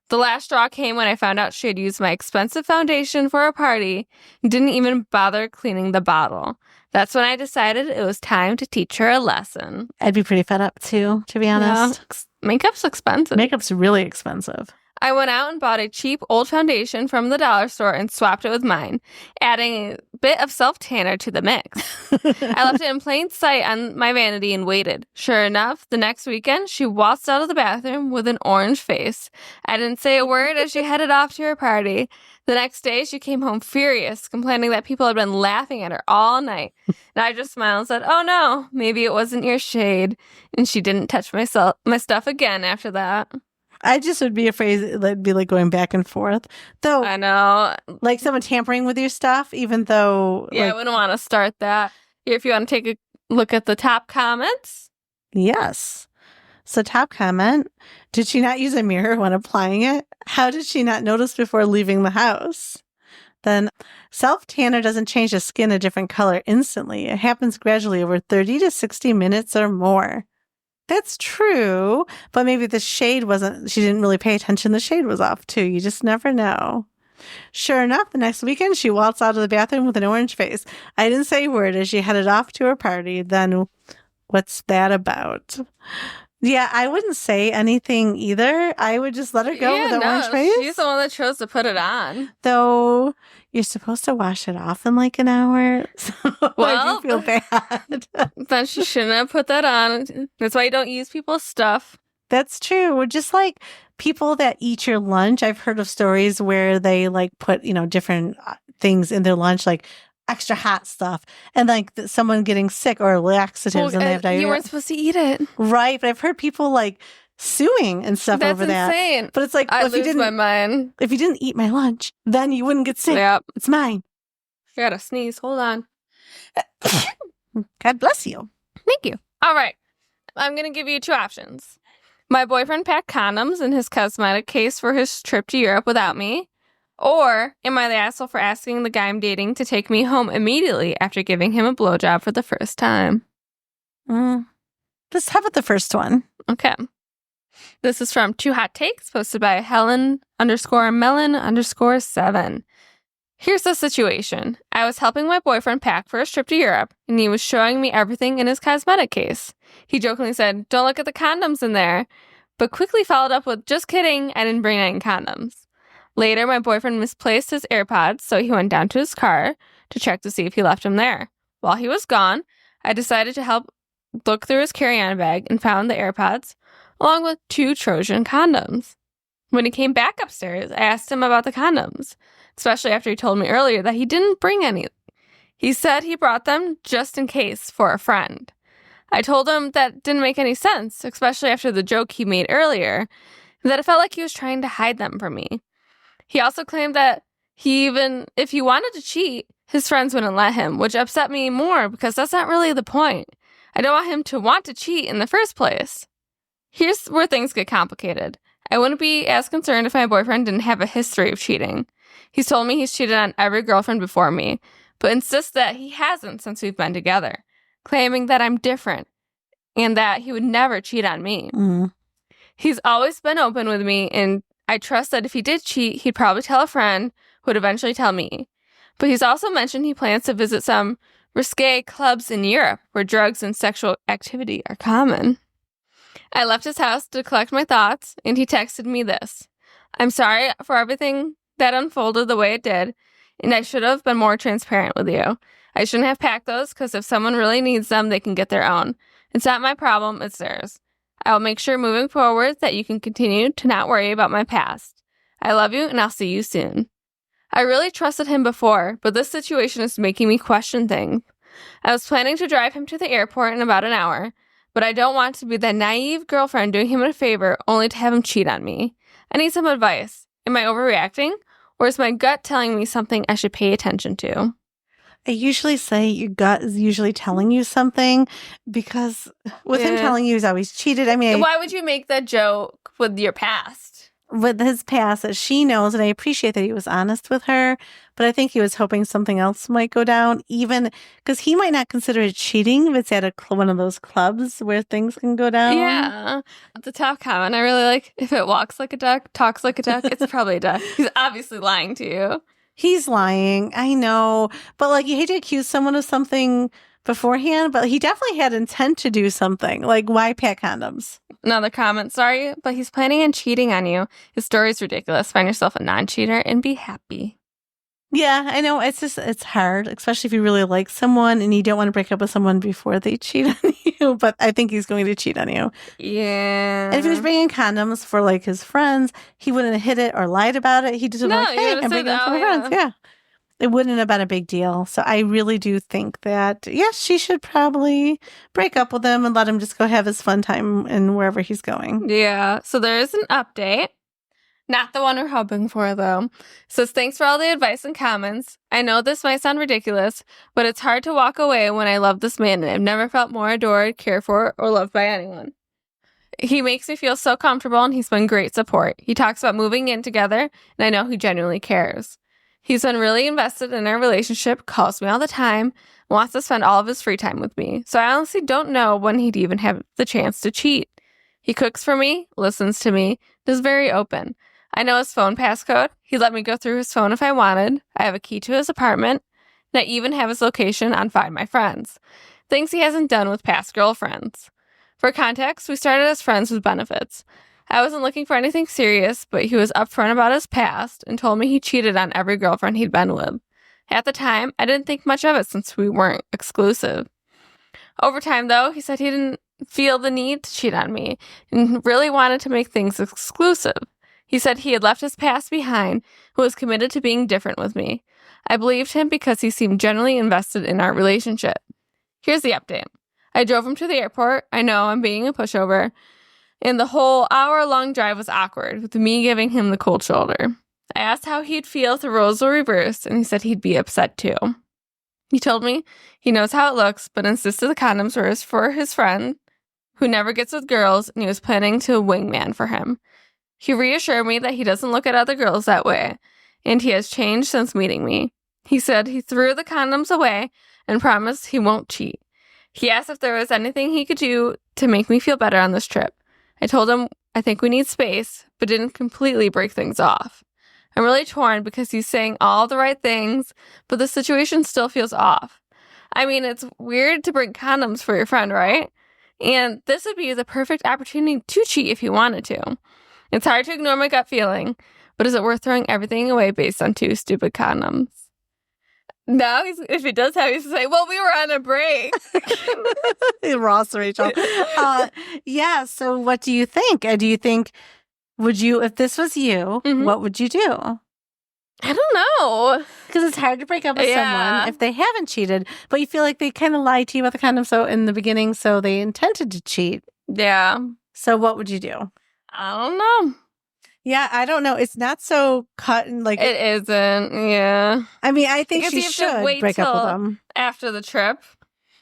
The last straw came when I found out she had used my expensive foundation for a party and didn't even bother cleaning the bottle. That's when I decided it was time to teach her a lesson. I'd be pretty fed up too, to be honest. Yeah. Makeup's expensive. Makeup's really expensive. I went out and bought a cheap old foundation from the dollar store and swapped it with mine, adding a bit of self-tanner to the mix. I left it in plain sight on my vanity and waited. Sure enough, the next weekend, she waltzed out of the bathroom with an orange face. I didn't say a word as she headed off to her party. The next day, she came home furious, complaining that people had been laughing at her all night. And I just smiled and said, oh no, maybe it wasn't your shade. And she didn't touch my stuff again after that. I just would be afraid it'd be like going back and forth. Though, I know. Like someone tampering with your stuff, even though. Yeah, I wouldn't want to start that. If you want to take a look at the top comments. Yes. So, top comment: did she not use a mirror when applying it? How did she not notice before leaving the house? Then, self-tanner doesn't change the skin a different color instantly. It happens gradually over 30 to 60 minutes or more. That's true, but maybe the shade she didn't really pay attention. The shade was off too. You just never know. Sure enough, the next weekend, she waltzed out of the bathroom with an orange face. I didn't say a word as she headed off to her party. Then what's that about? Yeah, I wouldn't say anything either. I would just let her go with the orange face. She's the one that chose to put it on. Though you're supposed to wash it off in like an hour. So I do feel bad. Then she shouldn't have put that on. That's why you don't use people's stuff. That's true. We're just like people that eat your lunch. I've heard of stories where they like put, different things in their lunch, like extra hot stuff, and like someone getting sick or laxatives and they have diarrhea. You weren't supposed to eat it. Right. But I've heard people like suing and stuff over that. That's insane. But it's like, I lose my mind. If you didn't eat my lunch, then you wouldn't get sick. Yep. It's mine. I gotta sneeze. Hold on. God bless you. Thank you. All right. I'm going to give you two options. My boyfriend packed condoms in his cosmetic case for his trip to Europe without me. Or am I the asshole for asking the guy I'm dating to take me home immediately after giving him a blowjob for the first time? Let's have it the first one. Okay. This is from Two Hot Takes, posted by Helen_Melon_7. Here's the situation. I was helping my boyfriend pack for his trip to Europe, and he was showing me everything in his cosmetic case. He jokingly said, "Don't look at the condoms in there," but quickly followed up with, "Just kidding, I didn't bring any condoms." Later, my boyfriend misplaced his AirPods, so he went down to his car to check to see if he left them there. While he was gone, I decided to help look through his carry-on bag and found the AirPods, along with 2 Trojan condoms. When he came back upstairs, I asked him about the condoms, especially after he told me earlier that he didn't bring any. He said he brought them just in case for a friend. I told him that didn't make any sense, especially after the joke he made earlier, and that it felt like he was trying to hide them from me. He also claimed that if he wanted to cheat, his friends wouldn't let him, which upset me more because that's not really the point. I don't want him to want to cheat in the first place. Here's where things get complicated. I wouldn't be as concerned if my boyfriend didn't have a history of cheating. He's told me he's cheated on every girlfriend before me, but insists that he hasn't since we've been together, claiming that I'm different and that he would never cheat on me. He's always been open with me, and I trust that if he did cheat, he'd probably tell a friend who would eventually tell me. But he's also mentioned he plans to visit some risque clubs in Europe where drugs and sexual activity are common. I left his house to collect my thoughts, and he texted me this. I'm sorry for everything that unfolded the way it did, and I should have been more transparent with you. I shouldn't have packed those because if someone really needs them, they can get their own. It's not my problem, it's theirs. I will make sure moving forward that you can continue to not worry about my past. I love you, and I'll see you soon. I really trusted him before, but this situation is making me question things. I was planning to drive him to the airport in about an hour, but I don't want to be that naive girlfriend doing him a favor only to have him cheat on me. I need some advice. Am I overreacting, or is my gut telling me something I should pay attention to? I usually say your gut is usually telling you something because with him telling you he's always cheated. I mean, why would you make that joke with your past? With his past that she knows, and I appreciate that he was honest with her, but I think he was hoping something else might go down, even because he might not consider it cheating if it's at one of those clubs where things can go down. Yeah. The top comment I really like, if it walks like a duck, talks like a duck, it's probably a duck. He's obviously lying to you. He's lying, I know, but like you hate to accuse someone of something beforehand, but he definitely had intent to do something. Like, why pack condoms? Another comment, sorry, but he's planning on cheating on you. His story's ridiculous. Find yourself a non-cheater and be happy. Yeah, I know. It's hard, especially if you really like someone and you don't want to break up with someone before they cheat on you. But I think he's going to cheat on you. Yeah. And if he was bringing condoms for like his friends, he wouldn't have hid it or lied about it. He just would have like, hey, I'm bringing them for my friends. Yeah. It wouldn't have been a big deal. So I really do think that, yes, she should probably break up with him and let him just go have his fun time in wherever he's going. Yeah. So there is an update. Not the one we're hoping for, though. Says, thanks for all the advice and comments. I know this might sound ridiculous, but it's hard to walk away when I love this man and I've never felt more adored, cared for, or loved by anyone. He makes me feel so comfortable and he's been great support. He talks about moving in together, and I know he genuinely cares. He's been really invested in our relationship, calls me all the time, wants to spend all of his free time with me. So I honestly don't know when he'd even have the chance to cheat. He cooks for me, listens to me, is very open. I know his phone passcode. He let me go through his phone if I wanted. I have a key to his apartment, and I even have his location on Find My Friends. Things he hasn't done with past girlfriends. For context, we started as friends with benefits. I wasn't looking for anything serious, but he was upfront about his past and told me he cheated on every girlfriend he'd been with. At the time, I didn't think much of it since we weren't exclusive. Over time, though, he said he didn't feel the need to cheat on me and really wanted to make things exclusive. He said he had left his past behind and was committed to being different with me. I believed him because he seemed genuinely invested in our relationship. Here's the update. I drove him to the airport. I know I'm being a pushover. And the whole hour-long drive was awkward, with me giving him the cold shoulder. I asked how he'd feel if the roles were reversed, and he said he'd be upset too. He told me he knows how it looks, but insisted the condoms were for his friend, who never gets with girls, and he was planning to wingman for him. He reassured me that he doesn't look at other girls that way, and he has changed since meeting me. He said he threw the condoms away and promised he won't cheat. He asked if there was anything he could do to make me feel better on this trip. I told him I think we need space, but didn't completely break things off. I'm really torn because he's saying all the right things, but the situation still feels off. I mean, it's weird to bring condoms for your friend, right? And this would be the perfect opportunity to cheat if you wanted to. It's hard to ignore my gut feeling, but is it worth throwing everything away based on 2 stupid condoms? Now, if he does have, he's to say, well, we were on a break. Ross, Rachel. Yeah, so what do you think? Do you think Would you, if this was you, what would you do? I don't know. Because it's hard to break up with someone if they haven't cheated, but you feel like they kind of lied to you about the condom in the beginning, so they intended to cheat. Yeah. So what would you do? I don't know. Yeah, I don't know. It's not so cut and like... It isn't, yeah. I mean, I think because she should break up with him. After the trip.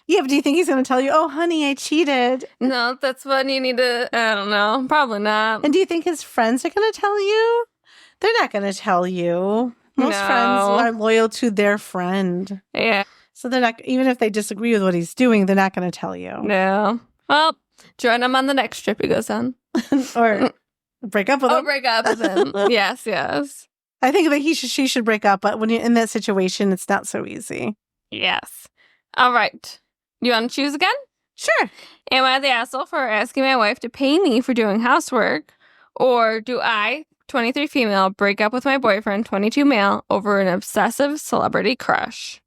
Yeah, but do you think he's going to tell you, oh, honey, I cheated? No, that's what you need to... I don't know. Probably not. And do you think his friends are going to tell you? They're not going to tell you. Most friends are loyal to their friend. Yeah. So they're not, even if they disagree with what he's doing, they're not going to tell you. No. Well, join him on the next trip he goes on. Or break up with him. Or break up with him. Yes. I think that she should break up, but when you're in that situation, it's not so easy. Yes. All right. You want to choose again? Sure. Am I the asshole for asking my wife to pay me for doing housework? Or do I, 23 female, break up with my boyfriend, 22 male, over an obsessive celebrity crush?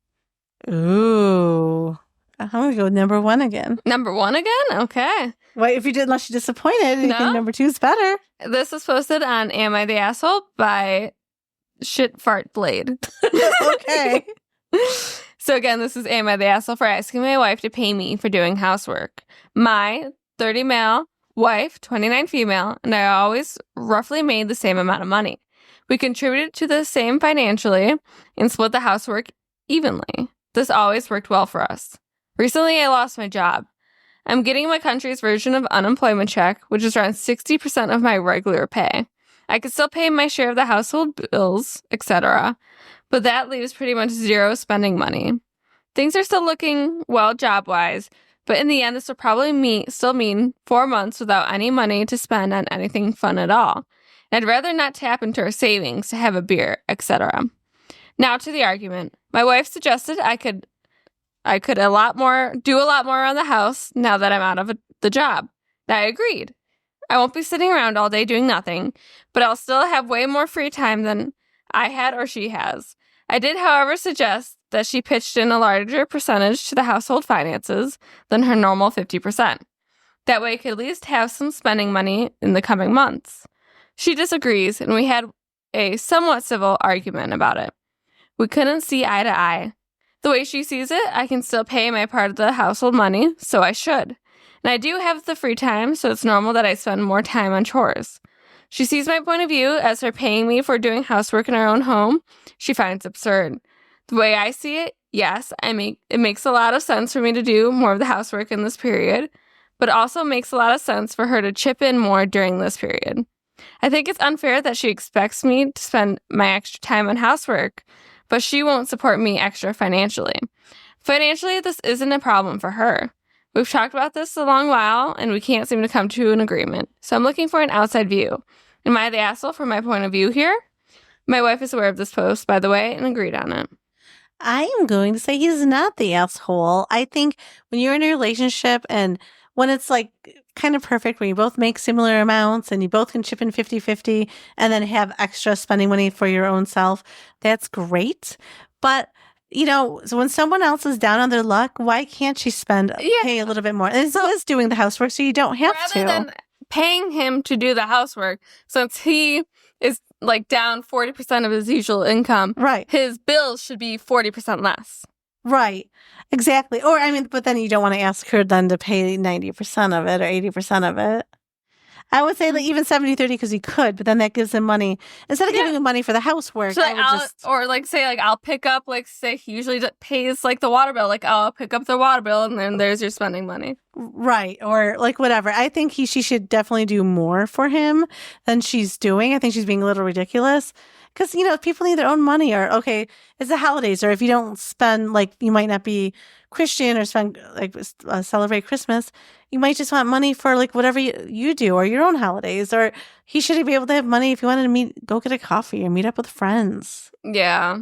Ooh. I'm going to go with number one again. Number one again? Okay. Wait, if you did, unless you're disappointed, you think number two is better. This is posted on Am I the Asshole by Shit Fart Blade. Okay. So again, this is Am I the Asshole for asking my wife to pay me for doing housework? My 30 male wife, 29 female, and I always roughly made the same amount of money. We contributed to the same financially and split the housework evenly. This always worked well for us. Recently, I lost my job. I'm getting my country's version of unemployment check, which is around 60% of my regular pay. I could still pay my share of the household bills, etc., but that leaves pretty much zero spending money. Things are still looking well job-wise, but in the end, this will probably still mean 4 months without any money to spend on anything fun at all. And I'd rather not tap into our savings to have a beer, etc. Now to the argument. My wife suggested I could do a lot more around the house now that I'm out of the job. I agreed. I won't be sitting around all day doing nothing, but I'll still have way more free time than I had or she has. I did, however, suggest that she pitched in a larger percentage to the household finances than her normal 50%. That way I could at least have some spending money in the coming months. She disagrees, and we had a somewhat civil argument about it. We couldn't see eye to eye. The way she sees it, I can still pay my part of the household money, so I should. And I do have the free time, so it's normal that I spend more time on chores. She sees my point of view as her paying me for doing housework in our own home. She finds absurd. The way I see it, yes, it makes a lot of sense for me to do more of the housework in this period, but it also makes a lot of sense for her to chip in more during this period. I think it's unfair that she expects me to spend my extra time on housework, but she won't support me extra financially. Financially, this isn't a problem for her. We've talked about this a long while, and we can't seem to come to an agreement. So I'm looking for an outside view. Am I the asshole for my point of view here? My wife is aware of this post, by the way, and agreed on it. I am going to say he's not the asshole. I think when you're in a relationship and when it's like kind of perfect, when you both make similar amounts and you both can chip in 50-50 and then have extra spending money for your own self, that's great. But you know, so when someone else is down on their luck, why can't she pay a little bit more? And so is doing the housework, so you don't have to. Rather than paying him to do the housework, since he is like down 40% of his usual income, right? His bills should be 40% less. Right. Exactly. Or, I mean, but then you don't want to ask her then to pay 90% of it or 80% of it. I would say like even 70-30 because he could, but then that gives him money. Instead of giving him money for the housework, so I'll pick up, like, say he usually pays like the water bill. Like, I'll pick up the water bill and then there's your spending money. Right. Or like whatever. I think she should definitely do more for him than she's doing. I think she's being a little ridiculous. Because, you know, people need their own money, or, okay, it's the holidays, or if you don't spend, like, you might not be Christian or celebrate Christmas, you might just want money for, like, whatever you do, or your own holidays, or he should be able to have money if you wanted to go get a coffee or meet up with friends. Yeah.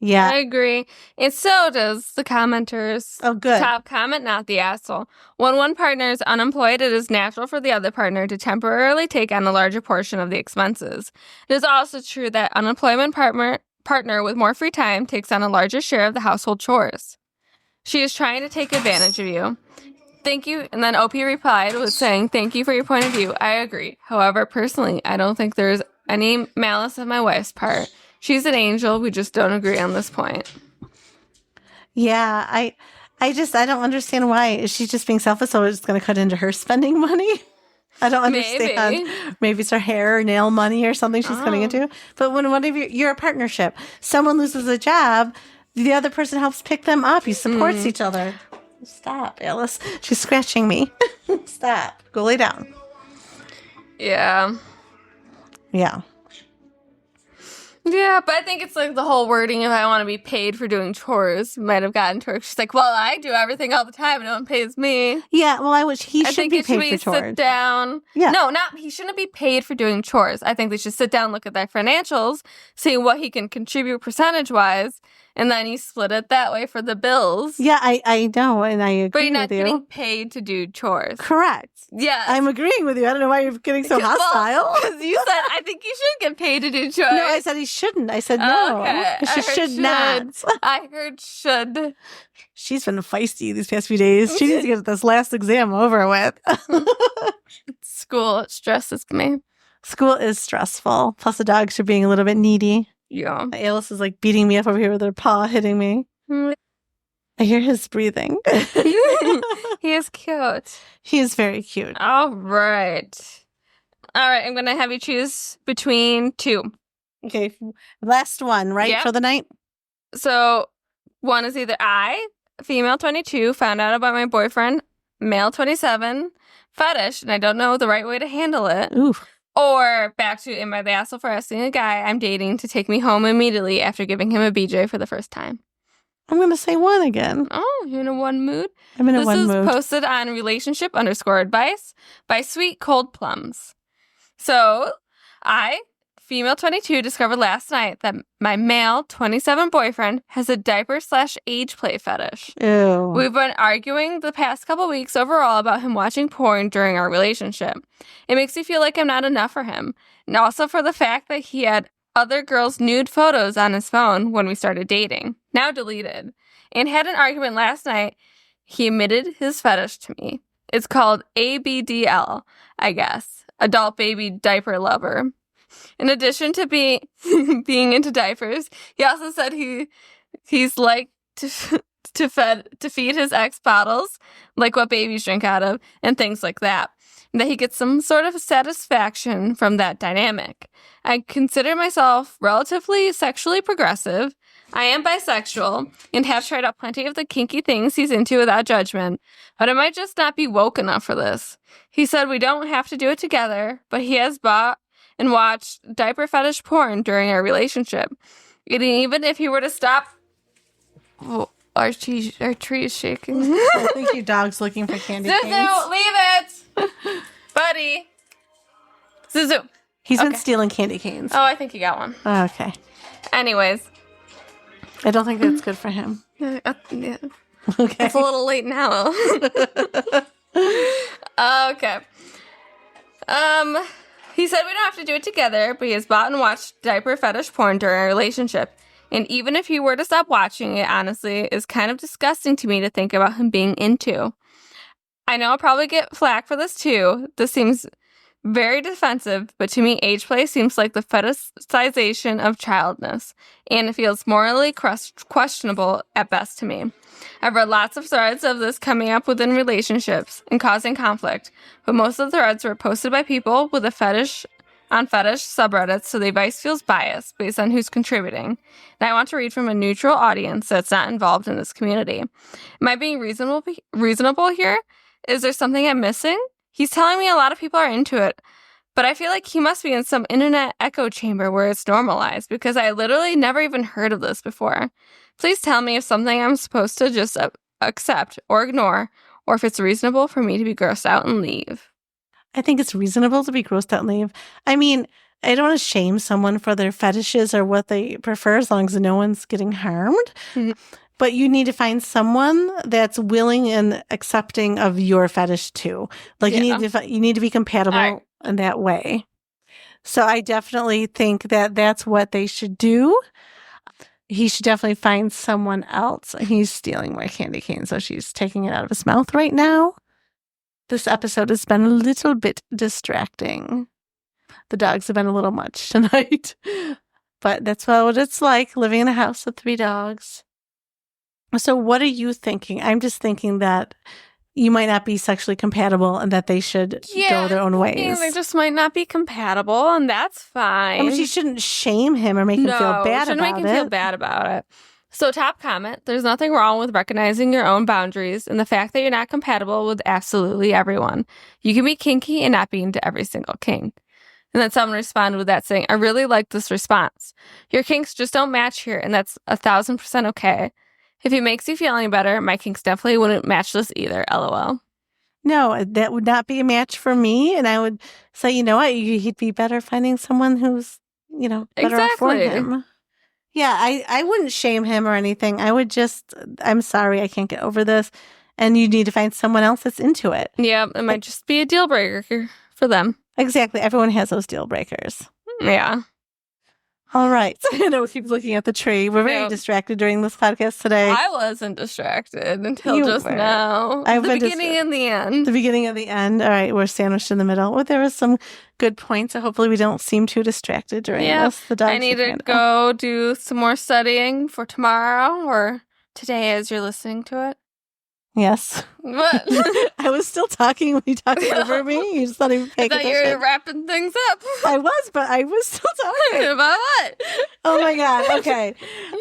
Yeah. I agree. And so does the commenters. Oh, good. Top comment, not the asshole. When one partner is unemployed, it is natural for the other partner to temporarily take on a larger portion of the expenses. It is also true that unemployment partner with more free time takes on a larger share of the household chores. She is trying to take advantage of you. Thank you. And then OP replied with saying, thank you for your point of view. I agree. However, personally, I don't think there's any malice on my wife's part. She's an angel. We just don't agree on this point. Yeah, I don't understand why. Is she just being selfish, so it's going to cut into her spending money? I don't understand. Maybe it's her hair or nail money or something she's cutting into. But when one of you're a partnership, someone loses a job, the other person helps pick them up. You supports each other. Stop, Alice. She's scratching me. Stop. Go lay down. Yeah. Yeah. Yeah, but I think it's like the whole wording if I want to be paid for doing chores might have gotten to her. She's like, well, I do everything all the time. No one pays me. Yeah, well, he should be paid for chores. Sit down. Yeah. No, he shouldn't be paid for doing chores. I think they should sit down, look at their financials, see what he can contribute percentage-wise, and then you split it that way for the bills. Yeah, I know, and I agree with you. But you're not getting paid to do chores. Correct. Yeah. I'm agreeing with you. I don't know why you're getting so hostile. Because you said, I think you should get paid to do chores. No, I said he shouldn't. I said no. Okay. She should not. I heard should. She's been feisty these past few days. She needs to get this last exam over with. School stresses me. School is stressful. Plus the dogs are being a little bit needy. Yeah. Alice is like beating me up over here with her paw, hitting me. I hear his breathing. He is cute. He is very cute. All right. I'm going to have you choose between two. Okay. Last one, right? Yep. For the night? So one is either I, female 22, found out about my boyfriend, male 27, fetish, and I don't know the right way to handle it. Ooh. Or back to, am I the asshole for asking a guy I'm dating to take me home immediately after giving him a BJ for the first time? I'm going to say one again. Oh, you're in a one mood? I'm in a one mood. This is posted on relationship_advice by Sweet Cold Plums. So, I, female 22, discovered last night that my male 27 boyfriend has a diaper/age play fetish. Ew. We've been arguing the past couple weeks overall about him watching porn during our relationship. It makes me feel like I'm not enough for him. And also for the fact that he had other girls' nude photos on his phone when we started dating, now deleted, and had an argument last night. He admitted his fetish to me. It's called ABDL, I guess, adult baby diaper lover. In addition to being into diapers, he also said he's like to feed his ex bottles, like what babies drink out of, and things like that. And that he gets some sort of satisfaction from that dynamic. I consider myself relatively sexually progressive. I am bisexual and have tried out plenty of the kinky things he's into without judgment, but I might just not be woke enough for this. He said we don't have to do it together, but he has bought and watched diaper fetish porn during our relationship. And even if he were to stop... Oh, our tree is shaking. I think your dog's looking for candy canes. Zuzu, leave it! Buddy. Zuzu. He's been stealing candy canes. Oh, I think he got one. Okay. Anyways. I don't think that's good for him. Yeah. Okay. It's a little late now. Okay. He said we don't have to do it together, but he has bought and watched diaper fetish porn during our relationship. And even if he were to stop watching it, honestly, it's kind of disgusting to me to think about him being into. I know I'll probably get flack for this too. This seems very defensive, but to me, age play seems like the fetishization of childness, and it feels morally questionable at best to me. I've read lots of threads of this coming up within relationships and causing conflict, but most of the threads were posted by people with a fetish on fetish subreddits, so the advice feels biased based on who's contributing. And I want to read from a neutral audience that's not involved in this community. Am I being reasonable here? Is there something I'm missing? He's telling me a lot of people are into it, but I feel like he must be in some internet echo chamber where it's normalized, because I literally never even heard of this before. Please tell me if something I'm supposed to just accept or ignore, or if it's reasonable for me to be grossed out and leave. I think it's reasonable to be grossed out and leave. I mean, I don't want to shame someone for their fetishes or what they prefer, as long as no one's getting harmed. Mm-hmm. But you need to find someone that's willing and accepting of your fetish too. Like you need to be compatible in that way. So I definitely think that that's what they should do. He should definitely find someone else. He's stealing my candy cane, so she's taking it out of his mouth right now. This episode has been a little bit distracting. The dogs have been a little much tonight. But that's what it's like living in a house with 3 dogs. So what are you thinking? I'm just thinking that you might not be sexually compatible and that they should go their own ways. They just might not be compatible, and that's fine. I mean, she shouldn't shame him or make him feel bad about it. Shouldn't make him feel bad about it. So top comment, there's nothing wrong with recognizing your own boundaries and the fact that you're not compatible with absolutely everyone. You can be kinky and not be into every single kink. And then someone responded with that saying, I really like this response. Your kinks just don't match here, and that's 1,000% okay. If it makes you feel any better, my kinks definitely wouldn't match this either, LOL. No, that would not be a match for me. And I would say, you know what, he'd be better finding someone who's, better for him. Yeah, I wouldn't shame him or anything. I would just, I'm sorry, I can't get over this. And you need to find someone else that's into it. Yeah, it might just be a deal breaker for them. Exactly. Everyone has those deal breakers. Yeah. All right. I know we keep looking at the tree. We're very distracted during this podcast today. I wasn't distracted until just now. The beginning and the end. The beginning and the end. All right. We're sandwiched in the middle. Well, there was some good points. So hopefully we don't seem too distracted during this. The dogs I need to go do some more studying for tomorrow or today as you're listening to it. Yes. What? I was still talking when you talked over me. You just thought I would pay attention. I thought you were wrapping things up. I was, but I was still talking. About what? Oh my God. Okay.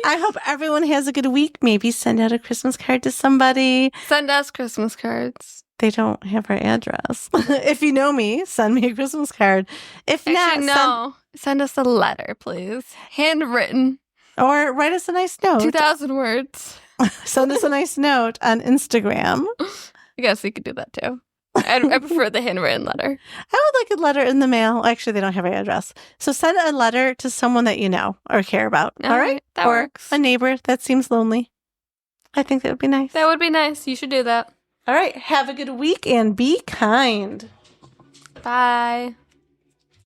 I hope everyone has a good week. Maybe send out a Christmas card to somebody. Send us Christmas cards. They don't have our address. If you know me, send me a Christmas card. If not, send us a letter, please. Handwritten. Or write us a nice note. 2,000 words. Send us a nice note on Instagram. I guess we could do that too. I prefer the handwritten letter. I would like a letter in the mail. Actually, they don't have our address. So send a letter to someone that you know or care about. All right? That works. A neighbor that seems lonely. I think that would be nice. That would be nice. You should do that. All right. Have a good week and be kind. Bye.